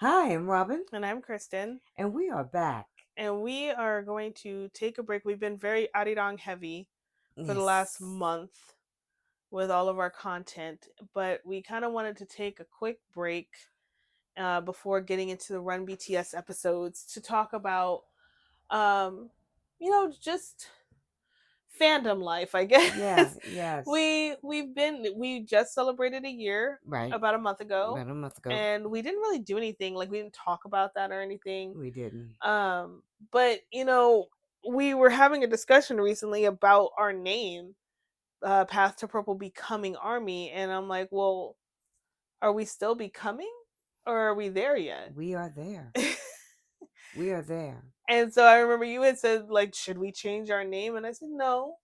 Hi, I'm Robin, And I'm Kristen. and we are back. And we are going to take a break. We've been very Arirang heavy for the last Yes. month with all of our content, but we kind of wanted to take a quick break before getting into the Run BTS episodes to talk about, um, just fandom life, I guess. Yeah, yes. We just celebrated a year Right. about a month ago, About a month ago, and we didn't really do anything. Like, we didn't talk about that or anything. we didn't. But we were having a discussion recently about our name, Path to Purple becoming Army, and I'm like, well, are we still becoming, or are we there yet? We are there. We are there. And so I remember you had said, like, should we change our name? And I said no,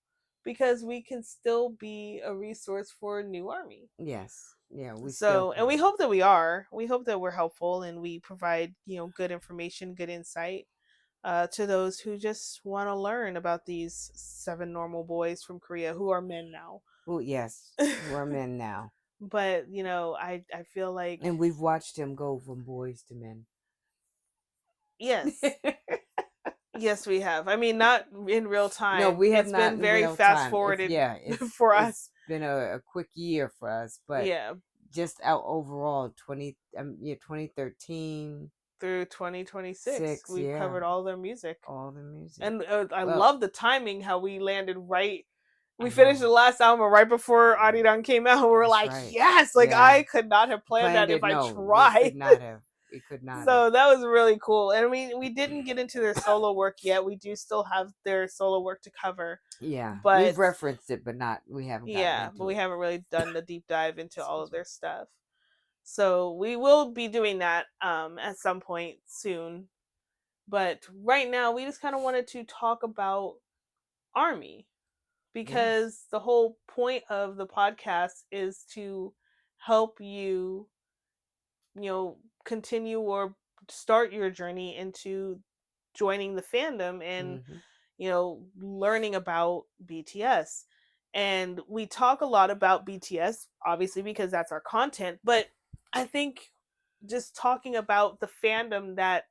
because we can still be a resource for a new army. Yes. Yeah, we still So, and can. we hope that we are. We hope that we're helpful and we provide, good information, good insight to those who just want to learn about these seven normal boys from Korea who are men now. Well, yes, we're men now. But I feel like, And we've watched him go from boys to men. yes, yes, we have. I mean, not in real No, time. we have It's not been in very real fast time. forwarded It's for us. it's been a quick year for us, but Yeah, just out overall 2013 through 2026, 6, we've yeah, covered all their music, all the music. and I Well, love the timing. How we landed right. We I finished know. the last album right before Ariran came out. We were That's like, right. yes, like Yeah. I could not have planned Planned that if it. I No, we tried. could not have. We could not have. So that was really cool. And we didn't get into their solo work yet. We do still have their solo work to cover. Yeah. We've But referenced it, but we haven't gotten yeah, but into we it. haven't really done the deep dive into all of Excuse me. their stuff. So we will be doing that at some point soon. But right now we just kind of wanted to talk about Army, Yes. because the whole point of the podcast is to help you, continue or start your journey into joining the fandom and Mm-hmm. learning about BTS. And we talk a lot about BTS obviously because that's our content, but I think just talking about the fandom that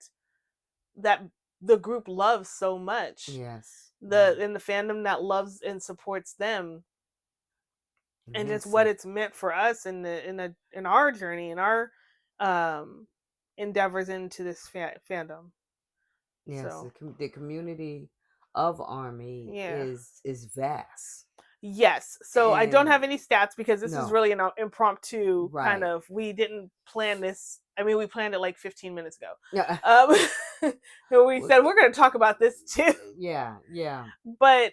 the group loves so much, Yes. Yeah. the fandom that loves and supports them, and just what Immensely. it's meant for us in our journey, in our um endeavors into this fandom. Yes. So The community of Army yeah. is vast. Yes. So I don't have And any stats because this is no. really an impromptu kind Right. of. We didn't plan this. I mean, we planned it like 15 minutes ago. Yeah. Um, and we said we're going to talk about this too. Yeah. Yeah. But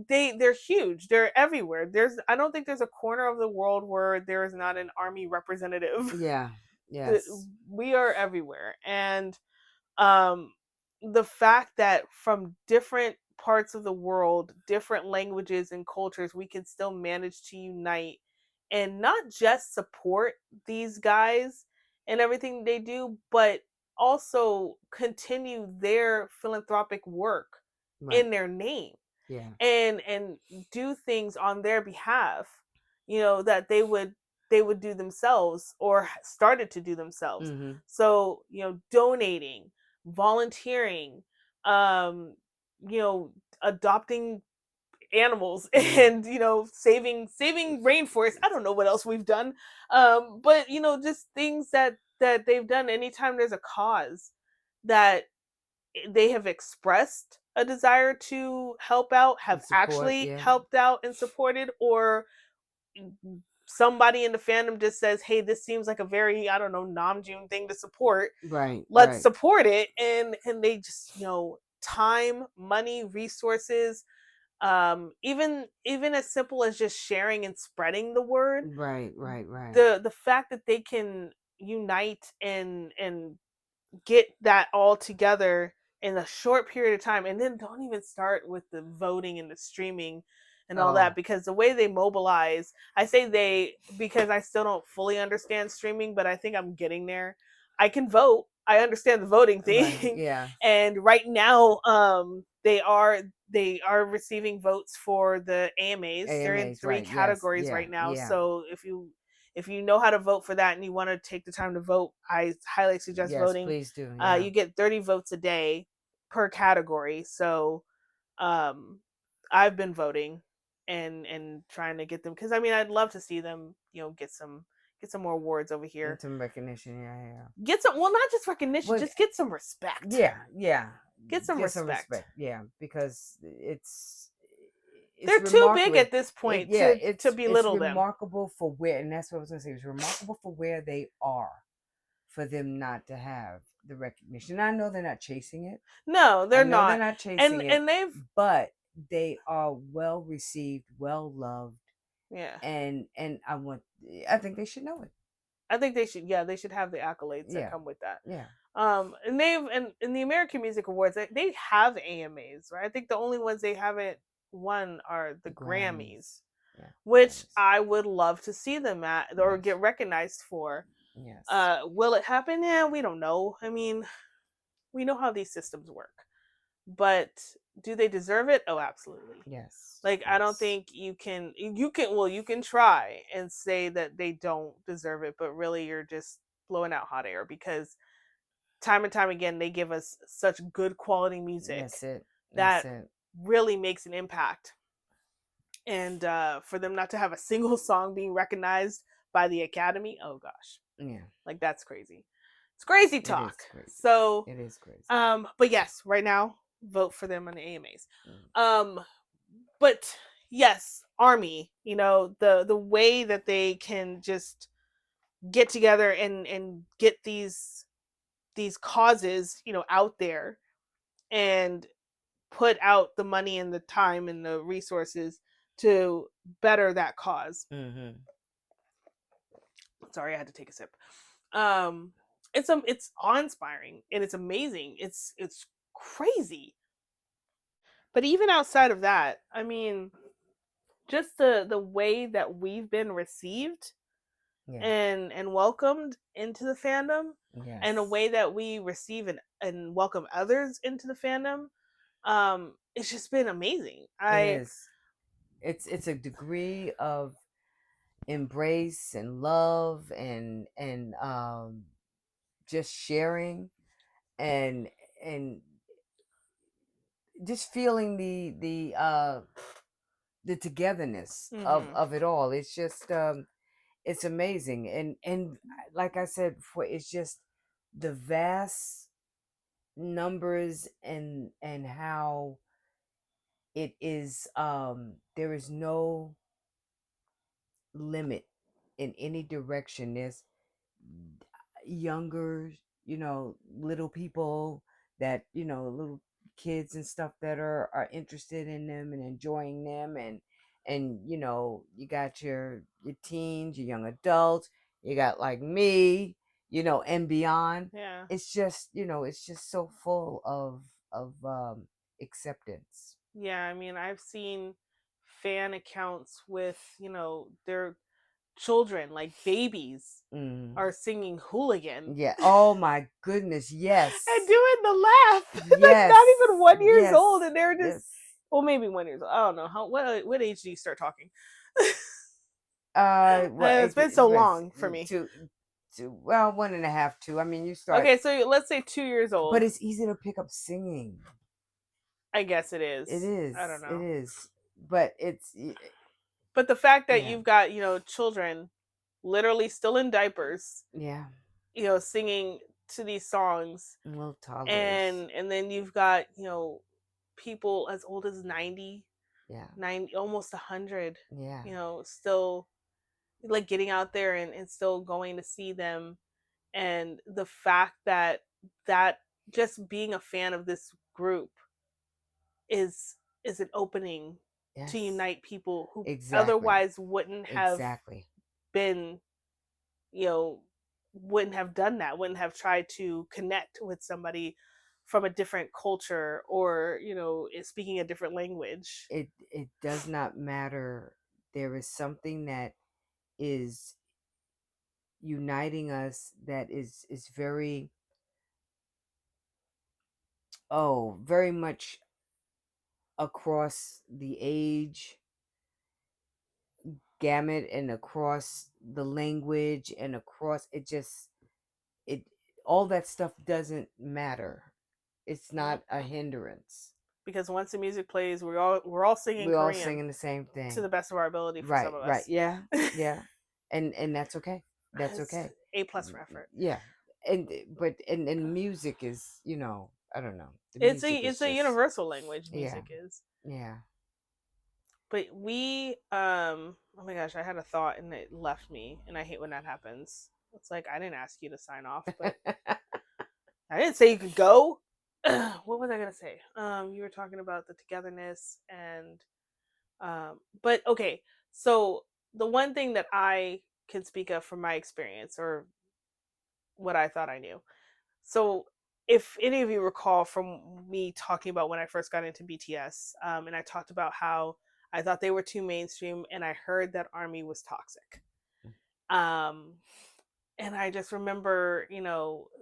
they're huge. They're everywhere. I don't think there's a corner of the world where there is not an army representative. Yeah. Yes. We are everywhere, and um the fact that from different parts of the world, different languages and cultures, we can still manage to unite and not just support these guys and everything they do, but also continue their philanthropic work Right. in their name, Yeah. and do things on their behalf, that they would do themselves or started to do themselves. Mm-hmm. So, donating, volunteering, um you know adopting animals, Yeah. and saving rainforest. I don't know what else we've done, but just things that they've done. Anytime there's a cause that they have expressed a desire to help out, have Support. actually Yeah. helped out and supported, or somebody in the fandom just says, hey, this seems like a very, I don't know, Namjoon thing to support, Right. let's Right. support it. And they just, time, money, resources, even as simple as just sharing and spreading the word. Right. Right. Right. The fact that they can unite and get that all together in a short period of time, and then don't even start with the voting and the streaming and all that, Oh. because the way they mobilize, I say they because I still don't fully understand streaming, but I think I'm getting there. I can vote, I understand the voting Right. thing. Yeah. And right now they are receiving votes for the AMAs. They're in AMAs. three Right. Yes. categories Yeah. right now. Yeah. So If you know how to vote for that and you want to take the time to vote, I highly suggest Yes, voting. please do. Yeah. You get 30 votes a day per category. So um, I've been voting and trying to get them, because I mean I'd love to see them, get some more awards over And here. some recognition. Yeah, yeah. Get some, well, not just recognition, Well, just get some respect. yeah, yeah. Get some Get some respect. respect. Yeah, because it's They're too big remarkable. at this It point yeah, to it's belittle them. remarkable for where, and that's what I was gonna say. It's remarkable for where they are, for them not to have the recognition. I know they're not chasing it. No, I they're know they're not. not And chasing it, and they've but they are well received, well loved, yeah. and I think they should know it. I think they should, yeah, they should have the accolades that Yeah, come with that. yeah. And they've, and in the American Music Awards, they have AMAs, right? I think the only ones they haven't won are the The Grammys, Grammys. Yeah, which Grammys. I would love to see them at or Yes, get recognized for. yes, Will it happen? Yeah, we don't know. I mean, we know how these systems work, but do they deserve it? Oh, absolutely. yes, Like, I don't yes, think you can try and say that they don't deserve it, but really you're just blowing out hot air, because time and time again they give us such good quality music that's it. That's that it. really makes an impact. And for them not to have a single song being recognized by the Academy, oh gosh, Yeah, like that's crazy. It's crazy it is talk. crazy. So It is crazy. but yes, right now vote for them on the AMAs. Mm. But yes, Army, the way that they can just get together and get these causes, out there, and put out the money and the time and the resources to better that cause. Mm-hmm. Sorry, I had to take a sip. Um it's awe-inspiring and it's amazing. It's crazy. But even outside of that, I mean, just the way that we've been received Yeah. and welcomed into the fandom, and the Yes. way that we receive and welcome others into the fandom, it's just been amazing. It I is. It's a degree of embrace and love and just sharing and and just feeling the togetherness Mhm. of it all. It's just it's amazing. And like I said before, it's just the vast numbers and how it is there is no limit in any direction. There's younger, little people that, little kids and stuff that are interested in them and enjoying them and you got your teens, your young adults, you got like me, and beyond. Yeah. It's just so full of acceptance. Yeah, I mean, I've seen fan accounts with, their children, like babies, Mm. are singing Hooligan Yeah. Oh my goodness. and Yes. doing the laugh. That's not Yes. even 1 years Yes. old, and they're just, Yes. well, maybe 1 years old. I don't know what age do you start talking? Well, It's been it so depends. long for me. Well, one and a half, two. I mean, you start, Okay, so let's say 2 years but old. it's easy to pick up singing. I guess it It is. is. I don't It know. is. But But the fact that yeah, you've got, children literally still in diapers, yeah. singing to these songs, Little toddlers. and then you've got, people as old as 90, Yeah, 90, almost 100, yeah. still like getting out there and still going to see them. And the fact that just being a fan of this group is an opening to Yes. unite people who Exactly. otherwise wouldn't have Exactly. been, you know, wouldn't have done that, wouldn't have tried to connect with somebody from a different culture, or, speaking a different language. It does not matter. There is something that is uniting us that is very, very much across the age gamut and across the language and across it just it all that stuff doesn't matter. It's Mm. not a hindrance. Because once the music plays, we're all singing We're all Korean singing the same to thing. the best of our ability for some Right, of right. us. Yeah, yeah. And that's okay. That's It's okay. A+ for effort. Yeah. And but and music is, I don't know. The It's music a is it's a just universal language. yeah. Music is. Yeah. But oh my gosh, I had a thought and it left me, and I hate when that happens. It's like I didn't ask you to sign off, but I didn't say you could go. What was I gonna say? You were talking about the togetherness and but okay. So the one thing that I can speak of from my experience or what I thought I knew. So if any of you recall from me talking about when I first got into BTS, and I talked about how I thought they were too mainstream, and I heard that Army was toxic. Um, and I just remember,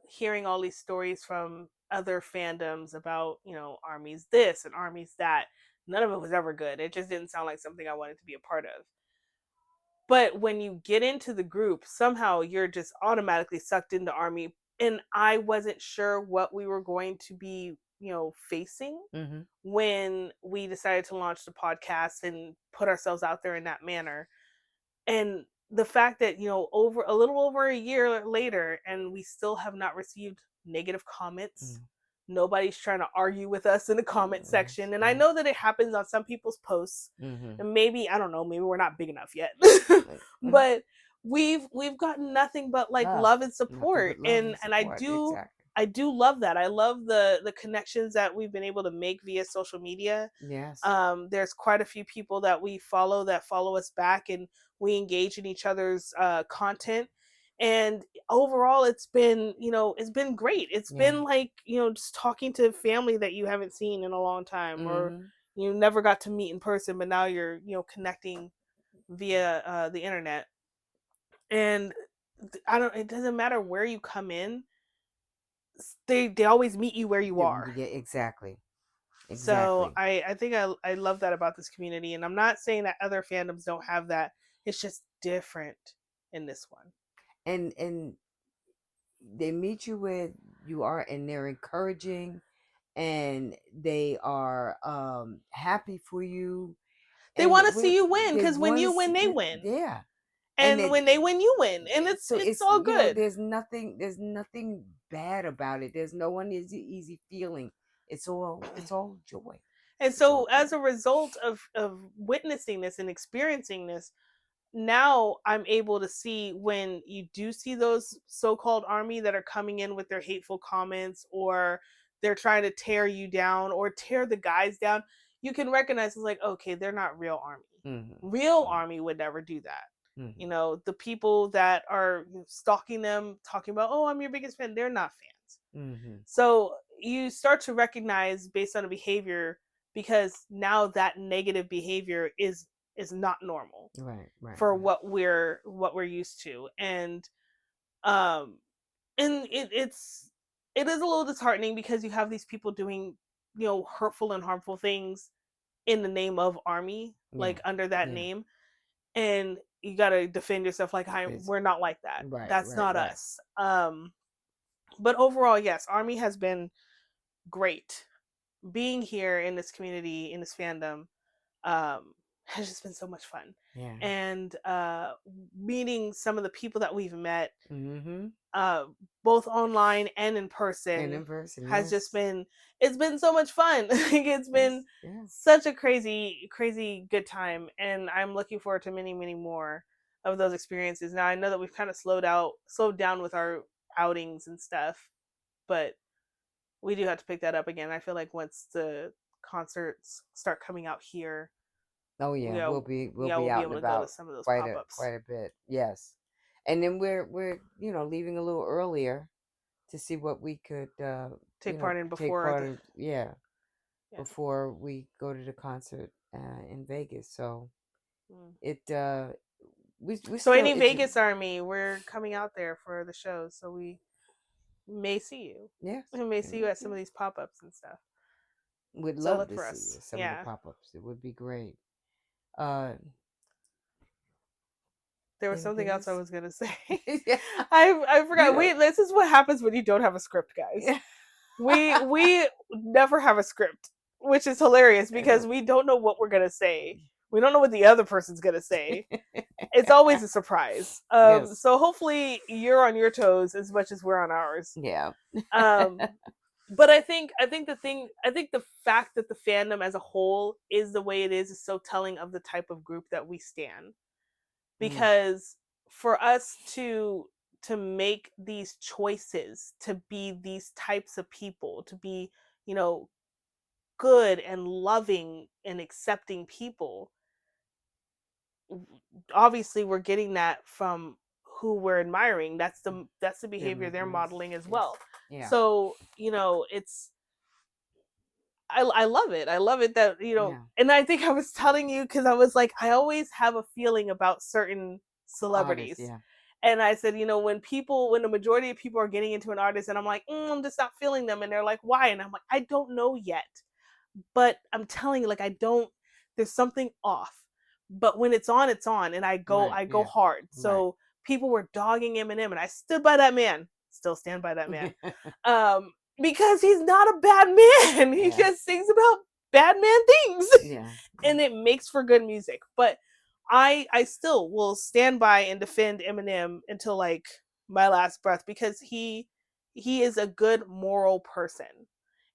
hearing all these stories from other fandoms about, Army's this and Army's that. None of it was ever good. It just didn't sound like something I wanted to be a part of. But when you get into the group, somehow you're just automatically sucked into Army. And I wasn't sure what we were going to be, facing Mm-hmm. when we decided to launch the podcast and put ourselves out there in that manner. And the fact that, over a little over a year later, and we still have not received negative comments. Mm. Nobody's trying to argue with us in the comment Yes, section. And I yes. know that it happens on some people's posts. Mm-hmm. And maybe, I don't know, maybe we're not big enough yet. Like, But we've gotten nothing but like love. love and Nothing support. but love And and and I support. do Exactly. I do love that. I love the connections that we've been able to make via social media. Yes. There's quite a few people that we follow that follow us back, and we engage in each other's content. And overall, it's been great. It's Yeah. been like, just talking to family that you haven't seen in a long time, or Mm-hmm. you never got to meet in person, but now you're, connecting via the internet. And I don't. It doesn't matter where you come in; they always meet you where you are. Yeah, exactly. So Exactly. I think I love that about this community, and I'm not saying that other fandoms don't have that. It's just different in this one. And they meet you where you are and they're encouraging and they are happy for you They and want to see you win, they because when want to you see win, they it. win, Yeah. And and when they win, you win, and it's so it's it's all good. there's nothing bad about it. There's no one easy feeling. It's all joy. And It's so, all joy. as a result of witnessing this and experiencing this, now I'm able to see when you do see those so-called Army that are coming in with their hateful comments, or they're trying to tear you down or tear the guys down. You can recognize, it's like, okay, they're not real Army. Real Mm-hmm. Army would never do that. Mm-hmm. The people that are stalking them, talking about, oh, I'm your biggest fan, they're not fans. Mm-hmm. So you start to recognize based on the behavior, because now that negative behavior is not normal Right, right, for right. what we're used to. Um and it is a little disheartening, because you have these people doing, hurtful and harmful things in the name of Army, Yeah, like under that yeah. name. And you got to defend yourself, like, It's, we're not like that. right, That's right, not right. us. But overall, yes, Army has been great. Being here in this community, in this fandom, has just been so much fun. Yeah. And meeting some of the people that we've met, Mm-hmm. uh, both online and in And person, in person, has just yes. been so much fun. Like, it's Yes, been yeah. such a crazy, crazy good time, and I'm looking forward to many, many more of those experiences. Now I know that we've kind of slowed down with our outings and stuff, but we do have to pick that up again. I feel like once the concerts start coming out here, Oh yeah, we'll we'll yeah, be we'll be out and able to go to about some of those quite pop a ups. quite a bit. Yes. And then we're leaving a little earlier to see what we could Take part in take before part the of, yeah, yeah. before we go to the concert in Vegas. So Mm. it we So still any it's Vegas Army, we're coming out there for the shows, so we may see you. yes, We may it see you would at some be. of these pop ups and stuff. We'd So love look to for see us. some of the Yeah. pop-ups. It would be great. Uh There was think something it else I is. was gonna say. Yeah. I You forgot. know. This is what happens when you don't have a script, guys. Yeah. We never have a script, which is hilarious because we don't know what we're gonna say. We don't know what the other person's gonna say. It's always a surprise. Yes. So hopefully you're on your toes as much as we're on ours. Yeah. Um, but I think the fact that the fandom as a whole is the way it is so telling of the type of group that we stand. Mm, Because for us to make these choices to be these types of people, to be, you know, good and loving and accepting people, obviously we're getting that from who we're admiring. That's the them behavior as they're well. modeling as Yes. well. Yeah. So, it's I love it. I love it that, Yeah. and I think I was telling you because I was like, I always have a feeling about certain Artists. celebrities. Yeah. And I said, when the majority of people are getting into an artist, and I'm like, I'm just not feeling them. And they're like, why? And I'm like, I don't know yet. But I'm telling you, like, there's something off. But when it's on, it's on. And Right. I go Yeah. hard. Right. So people were dogging Eminem, and I stood by that man. Still stand by that man. Because he's not a bad man. He Yeah. just sings about bad man things. Yeah. And it makes for good music. But I still will stand by and defend Eminem until like my last breath because he is a good moral person.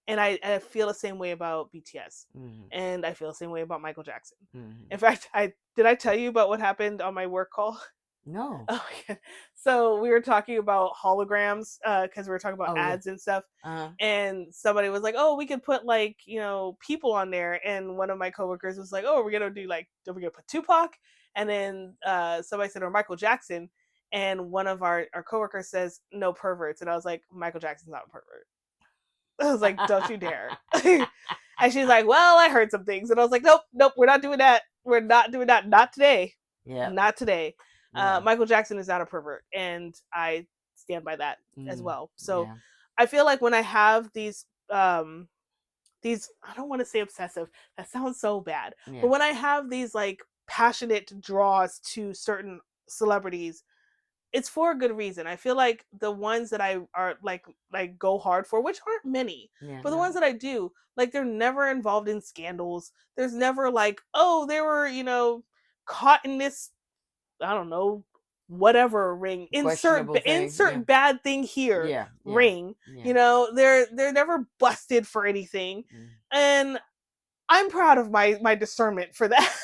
And I feel the same way about BTS. Mm-hmm. And I feel the same way about Michael Jackson. Mm-hmm. In fact, I tell you about what happened on my work call? No. Oh yeah. So we were talking about holograms because we were talking about Oh yeah. ads and stuff, Uh. and somebody was like, "Oh, we could put like people on there," and one of my coworkers was like, "Oh, we're gonna do like, are we gonna put Tupac?" And then somebody said, "Or Michael Jackson," and one of our coworkers says, "No perverts," and I was like, "Michael Jackson's not a pervert." I was like, "Don't you dare!" And she's like, "Well, I heard some things," and I was like, "Nope, nope, we're not doing that. We're not doing that. Not today. Yeah. Not today." Yeah. Michael Jackson is not a pervert, and I stand by that as Mm. well. So Yeah. I feel like when I have these I don't want to say obsessive. That sounds so bad. But Yeah. when I have these like passionate draws to certain celebrities, it's for a good reason. I feel like the ones that I are like go hard for, which aren't many, Yeah. but the No. ones that I do, like they're never involved in scandals. There's never like, oh, they were, caught in this, I don't know, whatever ring. Questionable thing. Yeah. Insert bad thing here Yeah. Yeah. ring. Yeah. They're never busted for anything. Mm. And I'm proud of my discernment for that.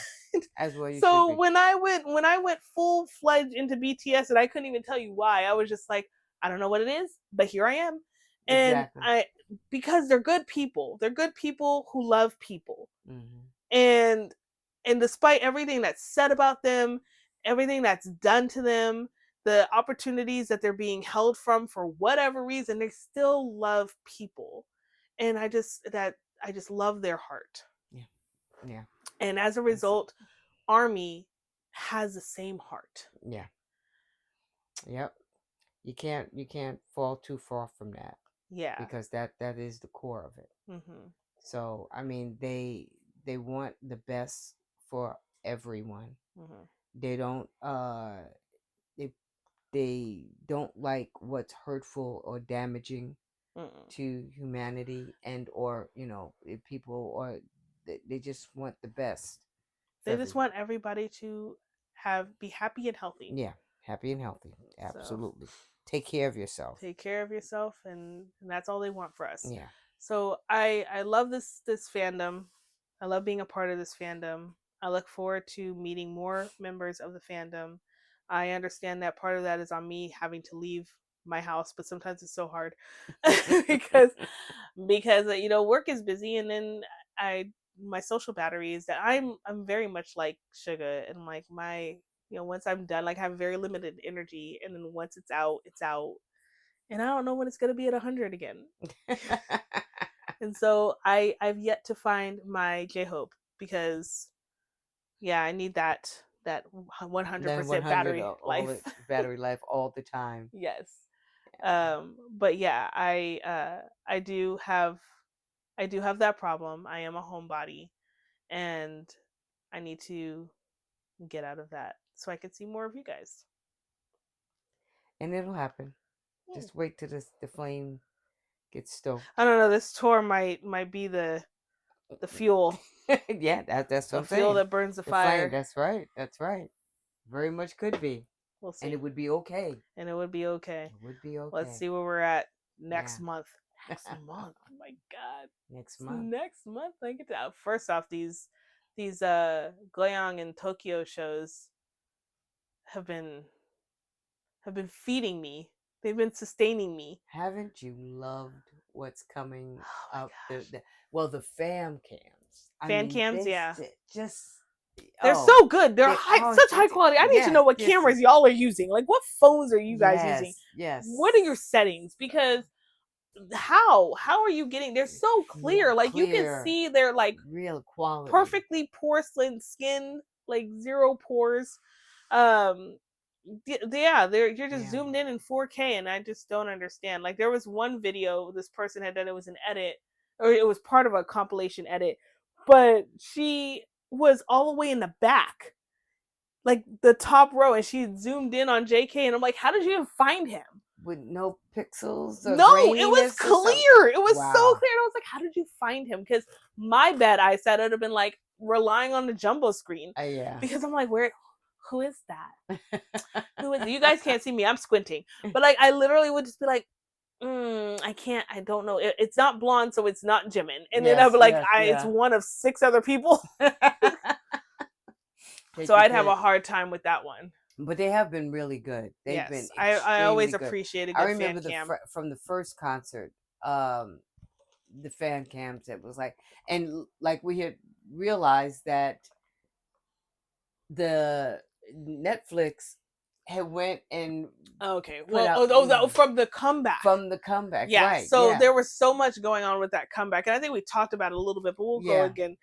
As well, you should So be. when I went full fledged into BTS, and I couldn't even tell you why, I was just like, I don't know what it is, but here I am. And Exactly. I because they're good people. They're good people who love people. Mm-hmm. And despite everything that's said about them, everything that's done to them, the opportunities that they're being held from for whatever reason, they still love people. And I just love their heart. Yeah. Yeah. And as a That's. result, Army has the same heart. Yeah. Yep. You can't fall too far from that Yeah. because that is the core of it. Mhm. So I mean, they want the best for everyone. Mhm. They don't they they don't like what's hurtful or damaging Mm-mm. to humanity, and or if people, or they just want the best for They just everyone. want everybody to have be happy and healthy. Yeah, happy and healthy. So Absolutely. Take care of yourself. take care of yourself, and that's all they want for us. Yeah. So I love this fandom. I love being a part of this fandom. I look forward to meeting more members of the fandom. I understand that part of that is on me having to leave my house, but sometimes it's so hard because work is busy, and then I my social battery is that I'm very much like sugar, and like my once I'm done, like I have very limited energy, and then once it's out, it's out, and I don't know when it's gonna be at 100 again. And so I've yet to find my J Hope because yeah, I need that Then 100% 100, battery all life. the battery life all the time. Yes. Yeah. But yeah, I do have that problem. I am a homebody, and I need to get out of that. so I can see more of you guys. And it'll happen. Hmm. Just wait till the flame gets stoked. I don't know. This tour might be the fuel, Yeah, that's what the I'm fuel saying. that burns the The flame. fire. That's right. That's right. Very much could be, We'll and see, it would be okay. and it would be okay. It would be Let's okay. see where we're at Yeah. next month. Next month. Oh my god. Next It's month. next month. I get to first off these Goyang and Tokyo shows have been feeding me. They've been sustaining me. Haven't you loved what's coming Oh my up? gosh. Well, the fam cams. I Fan mean, cams, yeah. just They're oh, so good. They're they are such high quality. I need to yeah. know what Yes, cameras y'all are using. Like, what phones are you guys using? yes, yes. What are your settings? Because how are you getting? They're so clear. Like you can Clear, see they're like real quality. perfectly porcelain skin, like zero pores. Um, yeah, you're just Yeah. zoomed in 4K, and I just don't understand. Like there was one video this person had done. It was an edit, or it was part of a compilation edit, but she was all the way in the back, like the top row, and she zoomed in on JK, and I'm like, how did you even find him? With no pixels or No, it was graininess or something. clear. It was so Wow. clear. And I was like, how did you find him? Because my bad eyesight would have been like relying on the jumbo screen. Yeah. Because I'm like, who is that? Who is it? You guys can't see me. I'm squinting. But like, I literally would just be like, I can't, I don't know. It's not blonde, so it's not Jimin. And then I'd be like, it's one of 6 other people. So I'd have a hard time with that one. But they have been really good. They've been Yes, extremely I always good. appreciate a I good fan remember cam. from the first concert, the fan cams. It was like, and like we had realized that the Netflix had went and Okay, put well, out from the comeback. from the comeback, Yeah, right? so Yeah. there was so much going on with that comeback, and I think we talked about it a little bit, but we'll go Yeah. again.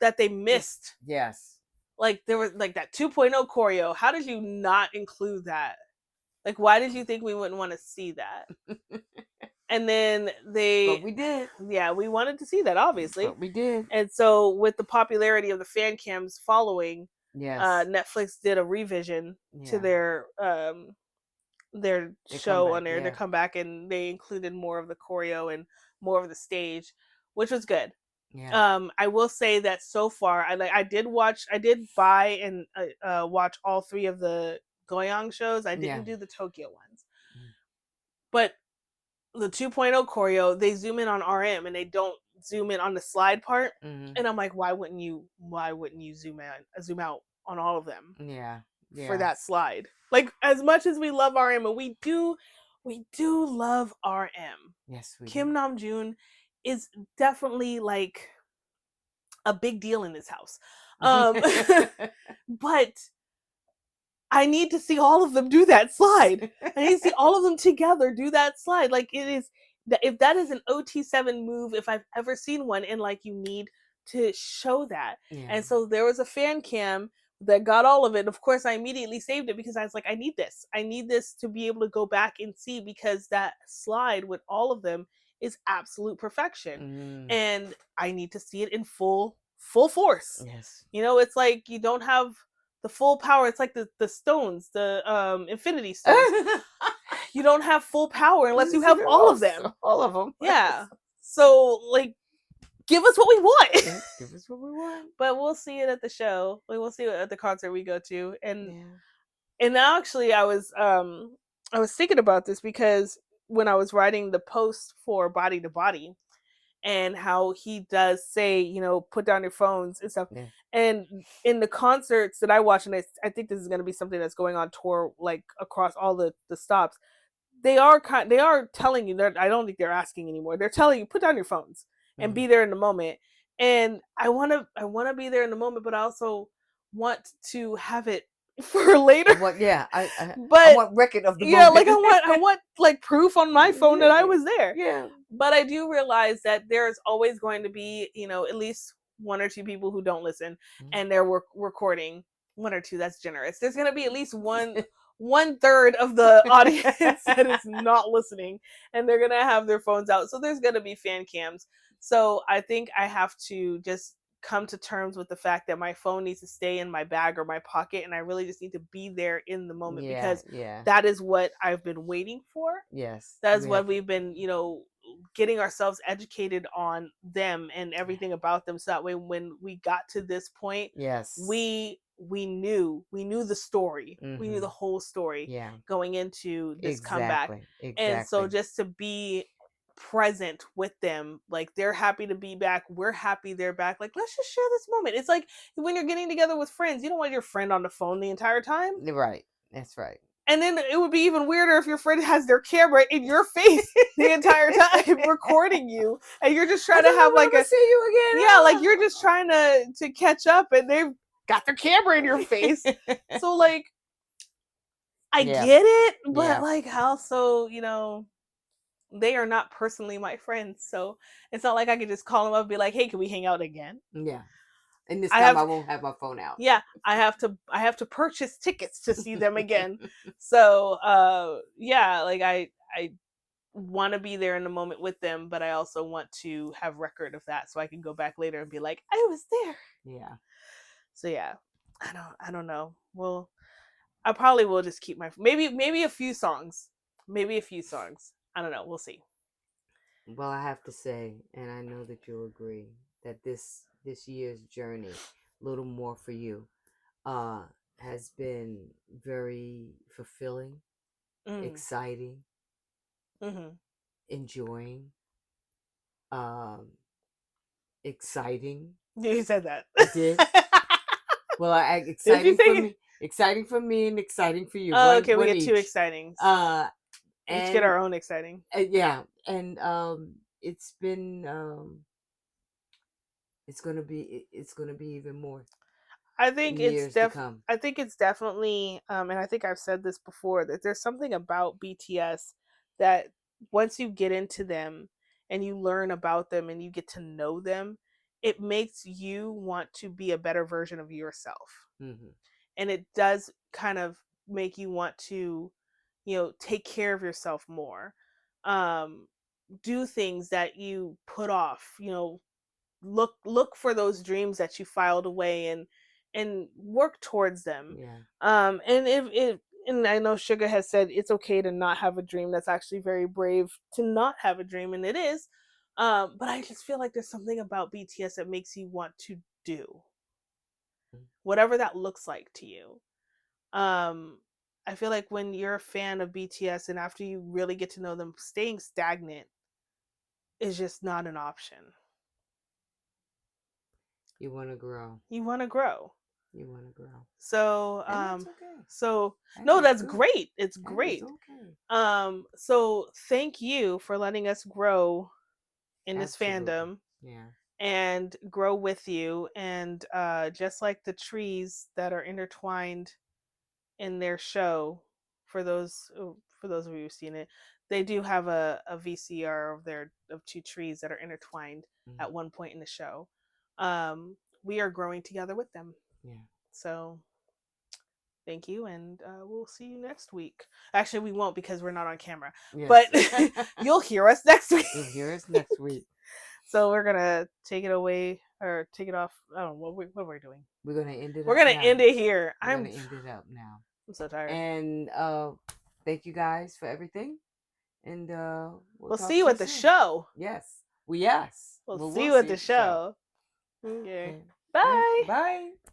That they missed. Yes. Like there was like that 2.0 choreo. How did you not include that? Like, why did you think we wouldn't want to see that? And then But we did. yeah, we wanted to see that, obviously. But we did. And so with the popularity of the fan cams following, Yes. Netflix did a revision to their show on there, their comeback, and they included more of the choreo and more of the stage, which was good. Yeah. I will say that so far, I did buy and watch all 3 of the Goyang shows. I didn't do the Tokyo ones, but the 2.0 choreo, they zoom in on RM and they don't zoom in on the slide part. And I'm like, why wouldn't you zoom out on all of them? Yeah. For that slide. Like, as much as we love RM, and we do love RM. Yes, we Kim do. Namjoon is definitely like a big deal in this house. But I need to see all of them do that slide. I need to see all of them together do that slide. Like, it is, if that is an OT7 move, if I've ever seen one, and like, you need to show that. And so there was a fan cam that got all of it. Of course, I immediately saved it because I was like, I need this to be able to go back and see, because that slide with all of them is absolute perfection. And I need to see it in full force. Yes. You know, it's like you don't have the full power. It's like the stones, the infinity stones. You don't have full power unless you have all of them. All of them. Yeah. So, like, give us what we want. Give us what we want. But we'll see it at the show. We'll see it at the concert we go to. And actually, I was thinking about this because when I was writing the post for Body to Body, and how he does say, you know, put down your phones and stuff. And in the concerts that I watch, and I think this is going to be something that's going on tour, like across all the stops, they are telling you, I don't think they're asking anymore. They're telling you, put down your phones and be there in the moment. And I want to be there in the moment, but I also want to have it for later. I want record of the moment. Like I want like proof on my phone that I was there. Yeah. But I do realize that there's always going to be, you know, at least 1 or 2 people who don't listen, and they're recording. 1 or 2, that's generous. There's going to be at least 1/3 of the audience that is not listening, and they're going to have their phones out. So there's going to be fan cams. So I think I have to just come to terms with the fact that my phone needs to stay in my bag or my pocket, and I really just need to be there in the moment, Yeah, because yeah. that is what I've been waiting for. Yes. That's We have what we've been, getting ourselves educated on them and everything about them, so that way when we got to this point, yes. we knew the story. We knew the Mhm. whole story Yeah. going into this comeback. Exactly. And so Exactly. just to be present with them, like they're happy to be back, we're happy they're back. Like, let's just share this moment. It's like when you're getting together with friends, you don't want your friend on the phone the entire time. Right. That's right. And then it would be even weirder if your friend has their camera in your face the entire time recording you, and you're just I trying to don't have know if like I'm gonna a, see you yeah, like you're just trying to catch up, and they've got their camera in your face. again. So like I Yeah. get it, but Yeah. like also, they are not personally my friends. So it's not like I could just call them up and be like, "Hey, can we hang out again?" Yeah. And this I time have I won't have my phone out. Yeah, I have to purchase tickets to see them again. So yeah, like I want to be there in the moment with them, but I also want to have record of that so I can go back later and be like, I was there. Yeah. So yeah, I don't know. Well, I probably will just keep my, maybe a few songs, maybe a few songs. I don't know. We'll see. Well, I have to say, and I know that you'll agree, that this year's journey, little more for you, uh, has been very fulfilling, Mm. exciting, Mm-hmm. enjoying, um, exciting. You said that. I did. Well, Did you say? exciting for me, and exciting for you. Oh, One, okay. We one get two each. excitings. Uh, We each get and our own exciting. yeah, and it's been it's gonna be even more I think in it's years to come. I think it's definitely, and I think I've said this before, that there's something about BTS that once you get into them and you learn about them and you get to know them, it makes you want to be a better version of yourself. Hmm. And it does kind of make you want to, take care of yourself more. Um do things that you put off, look for those dreams that you filed away, and work towards them. Yeah. And if it and I know Sugar has said it's okay to not have a dream. That's actually very brave to not have a dream, and it is. But I just feel like there's something about BTS that makes you want to do whatever that looks like to you. um I feel like when you're a fan of BTS and after you really get to know them, staying stagnant is just not an option. You want to grow. You want to grow. You want to grow. So, And that's okay. so That no, is that's good. great. It's That is great. okay. So thank you for letting us grow in this Absolutely. fandom Yeah. and grow with you. And just like the trees that are intertwined in their show, for those of you who've seen it, they do have a VCR of two trees that are intertwined Mm. at one point in the show. We are growing together with them. Yeah. So thank you, and we'll see you next week. Actually, we won't because we're not on camera, Yes. but you'll hear us next week. You'll hear us next week. So we're gonna take it away or take it off. I don't know what we're doing. We're gonna end it We're up gonna now. end it here. We're gonna end it up now. I'm so tired. And thank you guys for everything. And we'll We'll talk see you to you at the soon. show. Yes. Well, yes. We'll We'll see you at see you the at the show. show. Okay. Okay. All right. Bye. Bye.